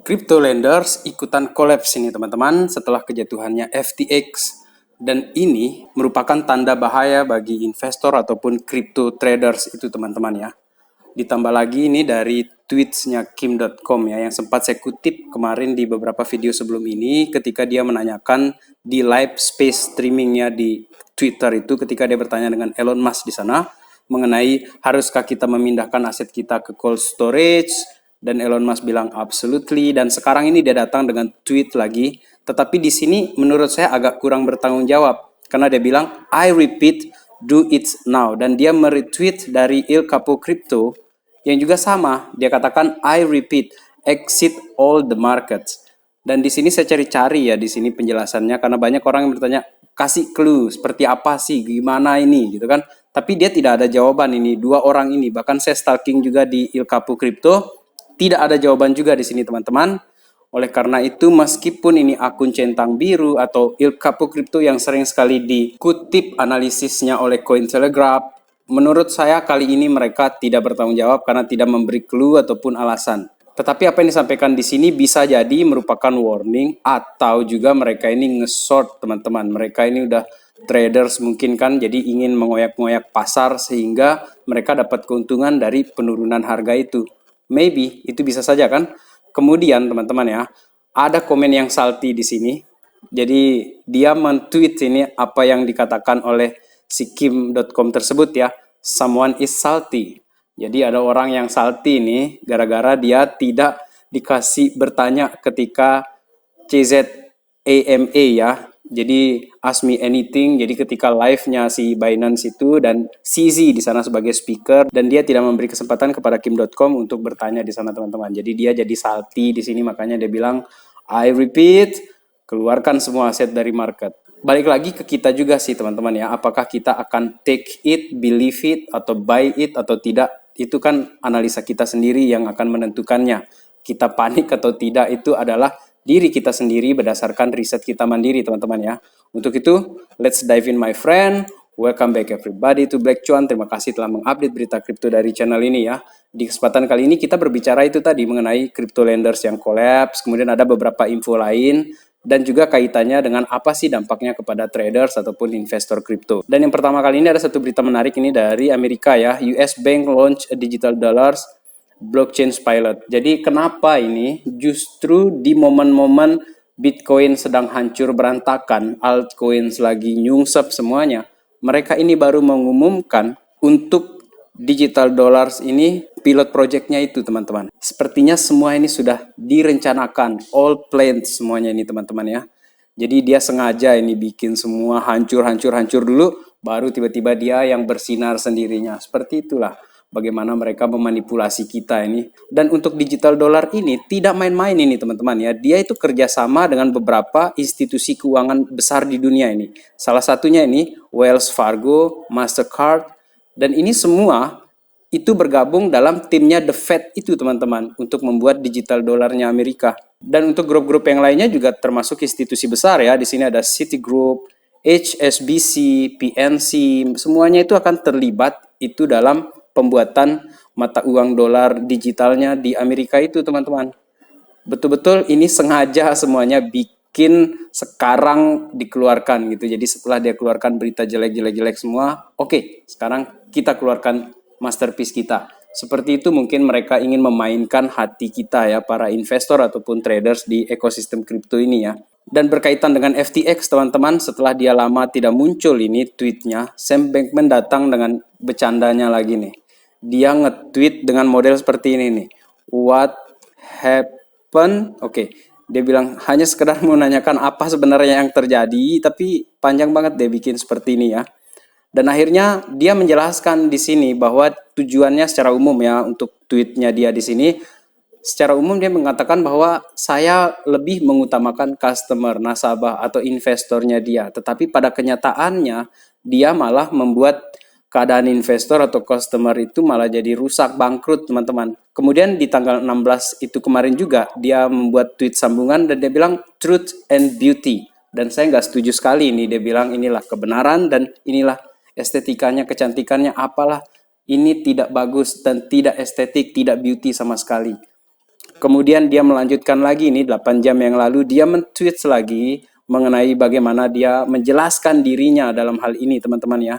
Crypto lenders ikutan kolaps ini teman-teman setelah kejatuhannya FTX. Dan ini merupakan tanda bahaya bagi investor ataupun crypto traders itu teman-teman ya. Ditambah lagi ini dari tweetsnya Kim.com ya, yang sempat saya kutip kemarin di beberapa video sebelum ini ketika dia menanyakan di live space streamingnya di Twitter itu, ketika dia bertanya dengan Elon Musk di sana mengenai haruskah kita memindahkan aset kita ke cold storage, dan Elon Musk bilang absolutely. Dan sekarang ini dia datang dengan tweet lagi, tetapi di sini menurut saya agak kurang bertanggung jawab karena dia bilang I repeat, do it now. Dan dia meretweet dari Il Capo Crypto yang juga sama, dia katakan I repeat, exit all the markets. Dan di sini saya cari-cari ya di sini penjelasannya, karena banyak orang yang bertanya kasih clue seperti apa sih, gimana ini gitu kan. Tapi dia tidak ada jawaban ini, dua orang ini. Bahkan saya stalking juga di Il Capo Crypto, tidak ada jawaban juga di sini teman-teman. Oleh karena itu, meskipun ini akun centang biru atau Il Capo Crypto yang sering sekali dikutip analisisnya oleh Cointelegraph, menurut saya kali ini mereka tidak bertanggung jawab karena tidak memberi clue ataupun alasan. Tetapi apa yang disampaikan di sini bisa jadi merupakan warning, atau juga mereka ini nge-short teman-teman. Mereka ini udah traders mungkin kan, jadi ingin mengoyak-ngoyak pasar sehingga mereka dapat keuntungan dari penurunan harga itu. Maybe itu bisa saja kan. Kemudian teman-teman ya, ada komen yang salty di sini. Jadi dia men-tweet ini apa yang dikatakan oleh si Kim.com tersebut ya. Someone is salty. Jadi ada orang yang salty ini gara-gara dia tidak dikasih bertanya ketika CZAMA ya. Jadi ask me anything. Jadi ketika live-nya si Binance itu dan CZ di sana sebagai speaker, dan dia tidak memberi kesempatan kepada Kim.com untuk bertanya di sana teman-teman. Jadi dia jadi salty di sini, makanya dia bilang I repeat, keluarkan semua aset dari market. Balik lagi ke kita juga sih teman-teman ya, apakah kita akan take it, believe it, atau buy it atau tidak, itu kan analisa kita sendiri yang akan menentukannya. Kita panik atau tidak itu adalah diri kita sendiri berdasarkan riset kita mandiri teman-teman ya. Untuk itu, let's dive in my friend. Welcome back everybody to Black Cuan. Terima kasih telah mengupdate berita kripto dari channel ini ya. Di kesempatan kali ini kita berbicara itu tadi mengenai crypto lenders yang collapse, kemudian ada beberapa info lain, dan juga kaitannya dengan apa sih dampaknya kepada traders ataupun investor kripto. Dan yang pertama kali ini ada satu berita menarik ini dari Amerika ya. US Bank launch a digital dollars blockchain pilot. Jadi kenapa ini justru di momen-momen Bitcoin sedang hancur berantakan, altcoins lagi nyungsep semuanya, mereka ini baru mengumumkan untuk digital dollars ini pilot projectnya itu teman-teman. Sepertinya semua ini sudah direncanakan, all planned semuanya ini teman-teman ya. Jadi dia sengaja ini bikin semua hancur dulu, baru tiba-tiba dia yang bersinar sendirinya. Seperti itulah bagaimana mereka memanipulasi kita ini. Dan untuk digital dollar ini tidak main-main ini teman-teman ya. Dia itu kerjasama dengan beberapa institusi keuangan besar di dunia ini. Salah satunya ini Wells Fargo, Mastercard, dan ini semua itu bergabung dalam timnya The Fed itu teman-teman untuk membuat digital dolarnya Amerika. Dan untuk grup-grup yang lainnya juga termasuk institusi besar ya. Di sini ada Citigroup, HSBC, PNC, semuanya itu akan terlibat itu dalam pembuatan mata uang dolar digitalnya di Amerika itu teman-teman. Betul-betul ini sengaja semuanya bikin sekarang dikeluarkan gitu. Jadi setelah dia keluarkan berita jelek semua, oke, sekarang kita keluarkan masterpiece kita. Seperti itu mungkin mereka ingin memainkan hati kita ya, para investor ataupun traders di ekosistem kripto ini ya. Dan berkaitan dengan FTX teman-teman, setelah dia lama tidak muncul ini tweetnya, Sam Bankman datang dengan bercandanya lagi nih. Dia nge-tweet dengan model seperti ini nih. What happened? Oke, dia bilang hanya sekedar menanyakan apa sebenarnya yang terjadi, tapi panjang banget dia bikin seperti ini ya. Dan akhirnya dia menjelaskan di sini bahwa tujuannya secara umum ya, untuk tweetnya dia di sini secara umum dia mengatakan bahwa saya lebih mengutamakan customer, nasabah atau investornya dia, tetapi pada kenyataannya dia malah membuat keadaan investor atau customer itu malah jadi rusak, bangkrut teman-teman. Kemudian di tanggal 16 itu kemarin juga dia membuat tweet sambungan dan dia bilang truth and beauty. Dan saya nggak setuju sekali ini, dia bilang inilah kebenaran dan inilah estetikanya, kecantikannya, apalah. Ini tidak bagus dan tidak estetik, tidak beauty sama sekali. Kemudian dia melanjutkan lagi nih 8 jam yang lalu dia men-tweet lagi mengenai bagaimana dia menjelaskan dirinya dalam hal ini teman-teman ya.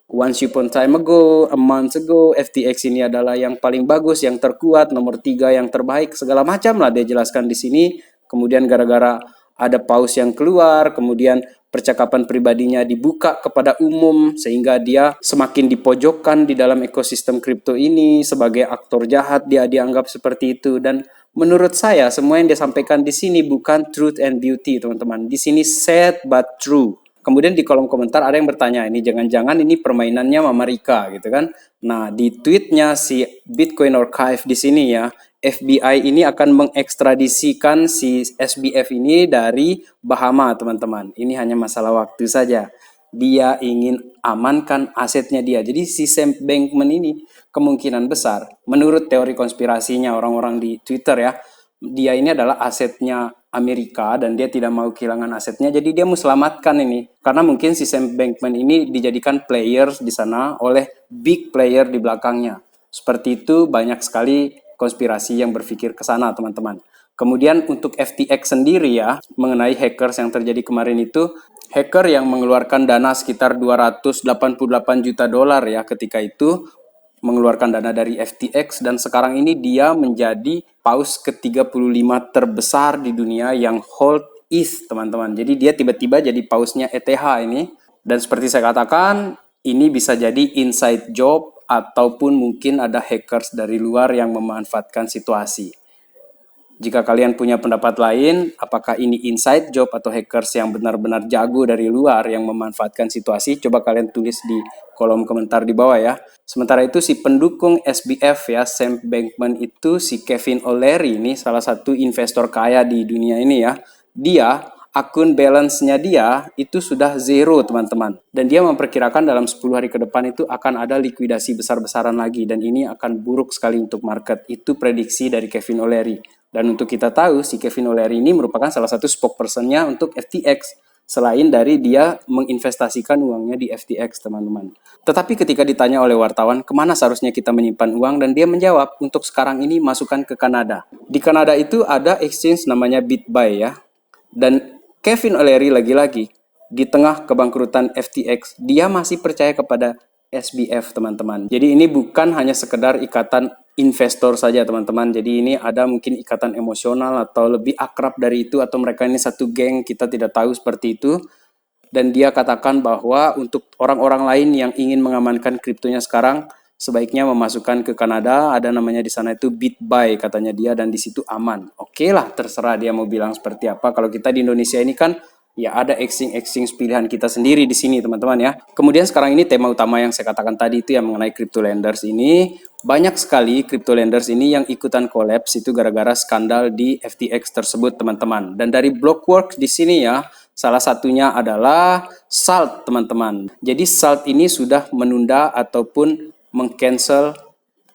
Once upon time ago, a month ago, FTX ini adalah yang paling bagus, yang terkuat, nomor 3 yang terbaik, segala macam lah dia jelaskan di sini. Kemudian gara-gara ada paus yang keluar, kemudian percakapan pribadinya dibuka kepada umum sehingga dia semakin dipojokkan di dalam ekosistem kripto ini sebagai aktor jahat, dia dianggap seperti itu. Dan menurut saya semua yang dia sampaikan di sini bukan truth and beauty teman-teman. Di sini sad but true. Kemudian di kolom komentar ada yang bertanya, ini jangan-jangan ini permainannya Mama Rika gitu kan. Nah, di tweetnya si Bitcoin Archive di sini ya, FBI ini akan mengekstradisikan si SBF ini dari Bahama, teman-teman. Ini hanya masalah waktu saja. Dia ingin amankan asetnya dia. Jadi si Sam Bankman ini kemungkinan besar, menurut teori konspirasinya orang-orang di Twitter ya, dia ini adalah asetnya Amerika dan dia tidak mau kehilangan asetnya, jadi dia mau selamatkan ini. Karena mungkin si Sam Bankman ini dijadikan players di sana oleh big player di belakangnya. Seperti itu banyak sekali konspirasi yang berpikir ke sana, teman-teman. Kemudian untuk FTX sendiri ya, mengenai hackers yang terjadi kemarin itu, hacker yang mengeluarkan dana sekitar 288 juta dolar ya ketika itu mengeluarkan dana dari FTX dan sekarang ini dia menjadi paus ke-35 terbesar di dunia yang hold ETH, teman-teman. Jadi dia tiba-tiba jadi pausnya ETH ini. Dan seperti saya katakan, ini bisa jadi inside job ataupun mungkin ada hackers dari luar yang memanfaatkan situasi. Jika kalian punya pendapat lain, apakah ini inside job atau hackers yang benar-benar jago dari luar yang memanfaatkan situasi, coba kalian tulis di kolom komentar di bawah ya. Sementara itu si pendukung SBF ya, Sam Bankman itu si Kevin O'Leary ini salah satu investor kaya di dunia ini ya. Dia akun balance-nya dia itu sudah zero teman-teman. Dan dia memperkirakan dalam 10 hari ke depan itu akan ada likuidasi besar-besaran lagi. Dan ini akan buruk sekali untuk market. Itu prediksi dari Kevin O'Leary. Dan untuk kita tahu si Kevin O'Leary ini merupakan salah satu spokesperson-nya untuk FTX. Selain dari dia menginvestasikan uangnya di FTX teman-teman. Tetapi ketika ditanya oleh wartawan kemana seharusnya kita menyimpan uang dan dia menjawab untuk sekarang ini masukkan ke Kanada. Di Kanada itu ada exchange namanya BitBuy ya. Dan Kevin O'Leary lagi-lagi di tengah kebangkrutan FTX, dia masih percaya kepada SBF teman-teman. Jadi ini bukan hanya sekedar ikatan investor saja teman-teman. Jadi ini ada mungkin ikatan emosional atau lebih akrab dari itu atau mereka ini satu geng, kita tidak tahu seperti itu. Dan dia katakan bahwa untuk orang-orang lain yang ingin mengamankan kriptonya sekarang sebaiknya memasukkan ke Kanada, ada namanya di sana itu BitBuy katanya dia dan di situ aman. Oke lah, terserah dia mau bilang seperti apa. Kalau kita di Indonesia ini kan ya ada exchange pilihan kita sendiri di sini teman-teman ya. Kemudian sekarang ini tema utama yang saya katakan tadi itu yang mengenai crypto lenders ini. Banyak sekali crypto lenders ini yang ikutan collapse itu gara-gara skandal di FTX tersebut teman-teman. Dan dari Blockworks di sini ya, salah satunya adalah Salt teman-teman. Jadi Salt ini sudah menunda ataupun meng-cancel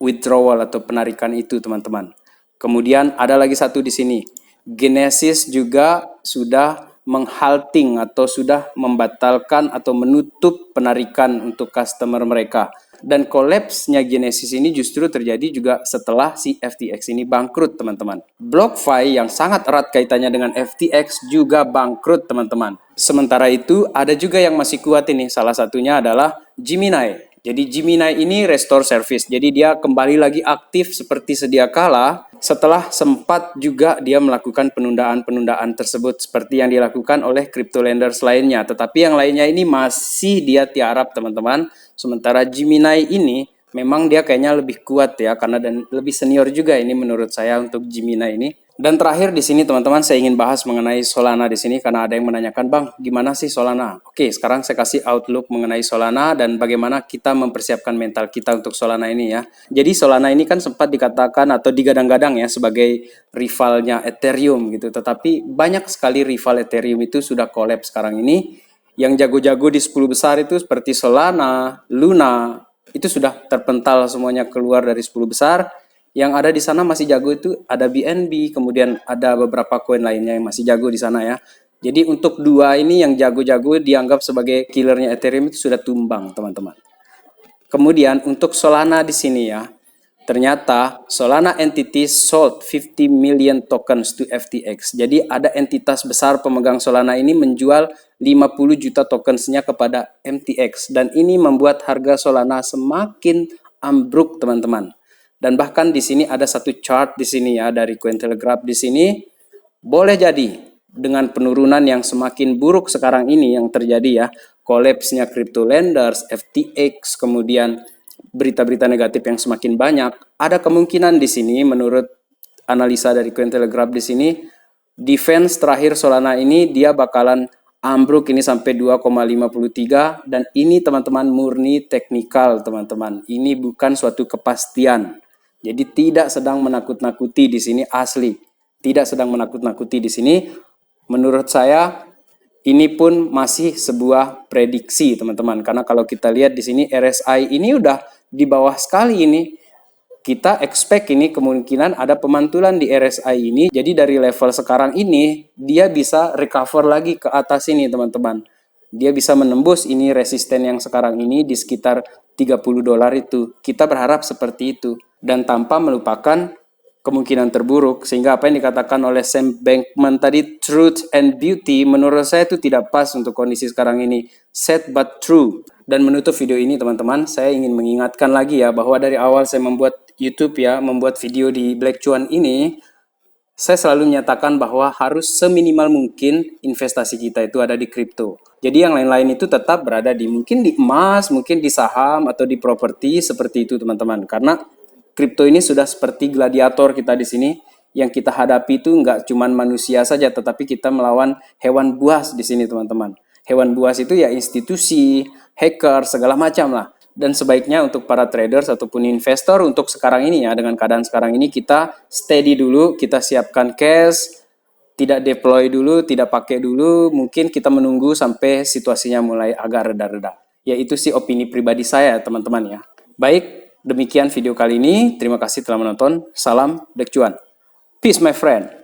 withdrawal atau penarikan itu teman-teman. Kemudian ada lagi satu di sini. Genesis juga sudah menghalting atau sudah membatalkan atau menutup penarikan untuk customer mereka. Dan collapse-nya Genesis ini justru terjadi juga setelah si FTX ini bangkrut teman-teman. BlockFi yang sangat erat kaitannya dengan FTX juga bangkrut teman-teman. Sementara itu ada juga yang masih kuat ini. Salah satunya adalah Gemini. Jadi Gemini ini restore service. Jadi dia kembali lagi aktif seperti sedia kala setelah sempat juga dia melakukan penundaan-penundaan tersebut seperti yang dilakukan oleh crypto lenders lainnya. Tetapi yang lainnya ini masih dia tiarap teman-teman. Sementara Gemini ini memang dia kayaknya lebih kuat ya karena dan lebih senior juga ini menurut saya untuk Gemini ini. Dan terakhir di sini teman-teman saya ingin bahas mengenai Solana di sini karena ada yang menanyakan, "Bang, gimana sih Solana?" Oke, sekarang saya kasih outlook mengenai Solana dan bagaimana kita mempersiapkan mental kita untuk Solana ini ya. Jadi Solana ini kan sempat dikatakan atau digadang-gadang ya sebagai rivalnya Ethereum gitu. Tetapi banyak sekali rival Ethereum itu sudah collapse sekarang ini. Yang jago-jago di 10 besar itu seperti Solana, Luna, itu sudah terpental semuanya keluar dari 10 besar. Yang ada di sana masih jago itu ada BNB, kemudian ada beberapa koin lainnya yang masih jago di sana ya. Jadi untuk dua ini yang jago-jago dianggap sebagai killernya Ethereum itu sudah tumbang teman-teman. Kemudian untuk Solana di sini ya, Ternyata Solana entities sold 50 million tokens to FTX. Jadi ada entitas besar pemegang Solana ini menjual 50 juta tokensnya kepada MTX. Dan ini membuat harga Solana semakin ambruk, teman-teman. Dan bahkan di sini ada satu chart di sini ya dari Cointelegraph di sini. Boleh jadi dengan penurunan yang semakin buruk sekarang ini yang terjadi ya, collapse-nya crypto lenders, FTX, kemudian berita-berita negatif yang semakin banyak, ada kemungkinan di sini menurut analisa dari Cointelegraph di sini, defense terakhir Solana ini dia bakalan ambruk ini sampai 2,53 dan ini teman-teman murni teknikal, teman-teman. Ini bukan suatu kepastian. Jadi tidak sedang menakut-nakuti di sini, asli. Tidak sedang menakut-nakuti di sini. Menurut saya ini pun masih sebuah prediksi, teman-teman. Karena kalau kita lihat di sini RSI ini udah di bawah sekali ini. Kita expect ini kemungkinan ada pemantulan di RSI ini. Jadi dari level sekarang ini dia bisa recover lagi ke atas ini, teman-teman. Dia bisa menembus ini resisten yang sekarang ini di sekitar $30 itu. Kita berharap seperti itu dan tanpa melupakan kemungkinan terburuk, sehingga apa yang dikatakan oleh Sam Bankman tadi, truth and beauty, menurut saya itu tidak pas untuk kondisi sekarang ini. Sad but true. Dan menutup video ini, teman-teman, saya ingin mengingatkan lagi ya, bahwa dari awal saya membuat YouTube ya, membuat video di Black Cuan ini, saya selalu menyatakan bahwa harus seminimal mungkin investasi kita itu ada di kripto. Jadi yang lain-lain itu tetap berada di mungkin di emas, mungkin di saham atau di properti seperti itu, teman-teman. Karena kripto ini sudah seperti gladiator kita di sini. Yang kita hadapi itu nggak cuma manusia saja, tetapi kita melawan hewan buas di sini, teman-teman. Hewan buas itu ya institusi, hacker, segala macam lah. Dan sebaiknya untuk para traders ataupun investor untuk sekarang ini ya, dengan keadaan sekarang ini kita steady dulu, kita siapkan cash, tidak deploy dulu, tidak pakai dulu, mungkin kita menunggu sampai situasinya mulai agak reda-reda. Ya itu sih opini pribadi saya, teman-teman ya. Baik, demikian video kali ini. Terima kasih telah menonton. Salam Black Cuan. Peace my friend.